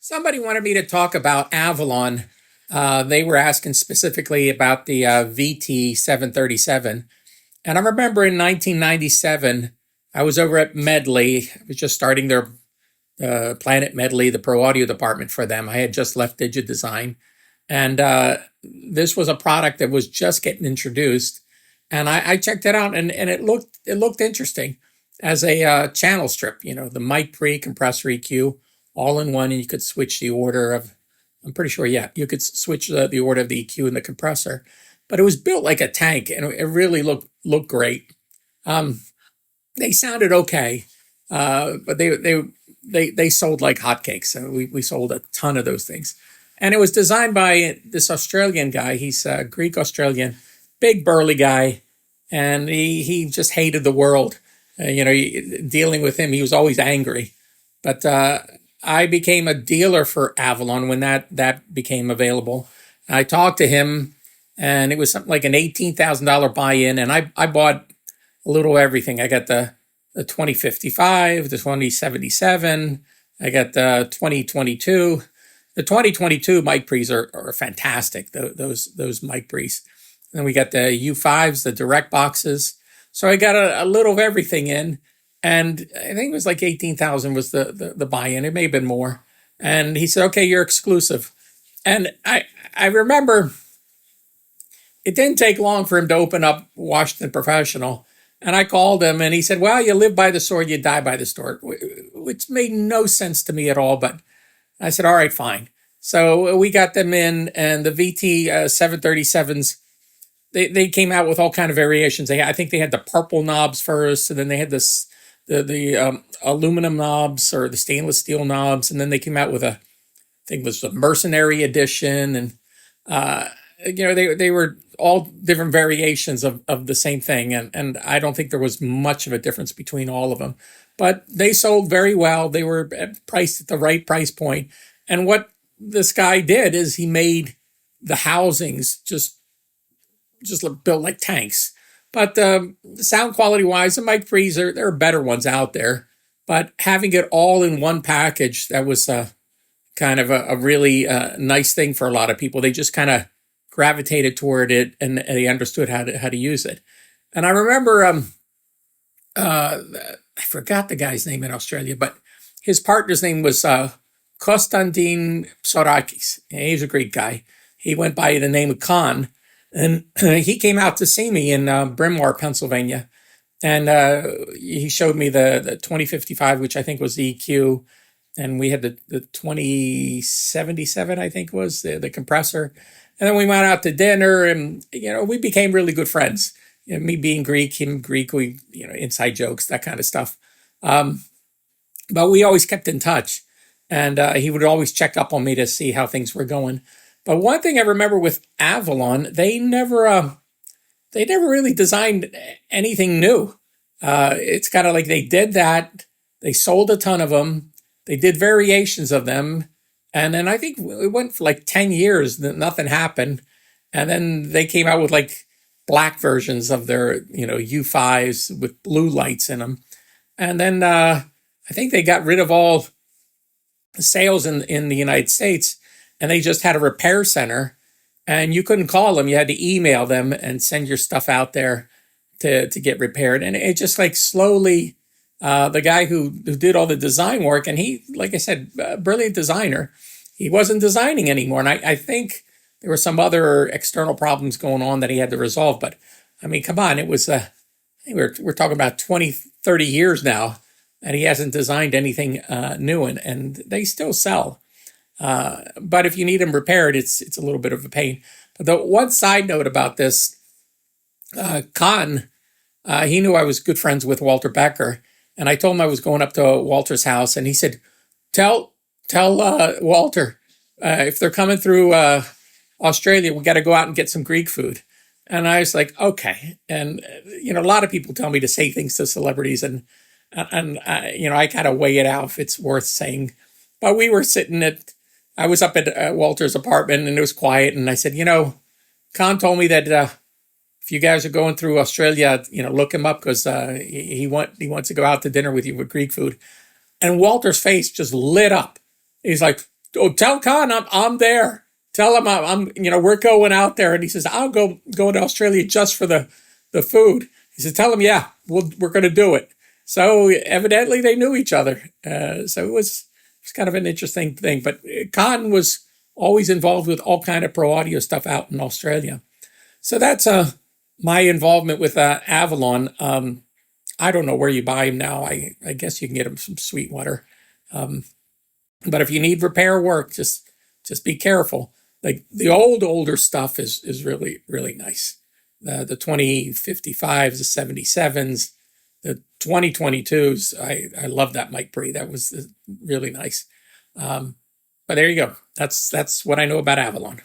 Somebody wanted me to talk about Avalon. They were asking specifically about the VT 737. And I remember in 1997, I was over at Medley. I was just starting their Planet Medley, the pro audio department for them. I had just left DigiDesign. And this was a product that was just getting introduced. And I checked it out, and it looked interesting as a channel strip. You know, the mic pre, compressor EQ, all in one, and you could switch the order of. I'm pretty sure, yeah, you could switch the order of the EQ and the compressor, but it was built like a tank, and it really looked great. They sounded okay, but they sold like hotcakes. So we sold a ton of those things, and it was designed by this Australian guy. He's Greek Australian, big burly guy, and he just hated the world. Dealing with him, he was always angry. But I became a dealer for Avalon when that became available. I talked to him, and it was something like an $18,000 buy-in, and I bought a little everything. I got the 2055, the 2077. I got the 2022. The 2022 mic pre's are fantastic. Those mic pre's. Then we got the U5s, the direct boxes. So I got a little of everything in, and I think it was like 18,000 was the buy-in. It may have been more. And he said, "Okay, you're exclusive." And I remember it didn't take long for him to open up Washington Professional. And I called him, and he said, "Well, you live by the sword, you die by the sword," which made no sense to me at all. But I said, "All right, fine." So we got them in, and the VT 737s, they came out with all kind of variations. I think they had the purple knobs first, and then they had the aluminum knobs or the stainless steel knobs, and then they came out with I think it was the Mercenary edition, and they were all different variations of the same thing, and I don't think there was much of a difference between all of them, but they sold very well. They were priced at the right price point, and what this guy did is he made the housings just built like tanks. But sound quality wise, the mic pre's there are better ones out there. But having it all in one package, that was kind of a really nice thing for a lot of people. They just kind of gravitated toward it, and they understood how to use it. And I remember, I forgot the guy's name in Australia, but his partner's name was Konstantin Psorakis. He was a Greek guy. He went by the name of Khan. And he came out to see me in Bryn Mawr, Pennsylvania, and he showed me the 2055, which I think was the EQ, and we had the 2077, I think was the compressor. And then we went out to dinner, and we became really good friends. Me being Greek, him Greek, we inside jokes, that kind of stuff. But we always kept in touch, and he would always check up on me to see how things were going. But one thing I remember with Avalon, they never really designed anything new. It's kind of like they did that. They sold a ton of them. They did variations of them. And then I think it went for like 10 years, nothing happened. And then they came out with like black versions of their, U5s with blue lights in them. And then I think they got rid of all sales in the United States. And they just had a repair center, and you couldn't call them. You had to email them and send your stuff out there to get repaired. And it just like slowly, the guy who did all the design work, and he, like I said, brilliant designer, he wasn't designing anymore. And I think there were some other external problems going on that he had to resolve. But I mean, come on, it was, I think we're talking about 20, 30 years now, and he hasn't designed anything new, and they still sell. But if you need them repaired, it's a little bit of a pain. But the one side note about this, Khan, he knew I was good friends with Walter Becker, and I told him I was going up to Walter's house, and he said, "Tell Walter if they're coming through Australia, we got to go out and get some Greek food." And I was like, "Okay." And a lot of people tell me to say things to celebrities, and I kind of weigh it out if it's worth saying. But we were I was up at Walter's apartment, and it was quiet. And I said, Khan told me that if you guys are going through Australia, look him up because he wants to go out to dinner with you with Greek food. And Walter's face just lit up. He's like, oh, tell Khan I'm there. Tell him we're going out there. And he says, I'll go to Australia just for the food. He said, tell him, yeah, we're going to do it. So evidently they knew each other. So it was kind of an interesting thing. But Khan was always involved with all kind of pro audio stuff out in Australia. So that's my involvement with Avalon. I don't know where you buy them now. I guess you can get them from Sweetwater. But if you need repair work, just be careful. Like the older stuff is really, really nice. The 2055s, the 77s, the 2022s. I love that Mike Bree. That was really nice. But there you go. That's what I know about Avalon.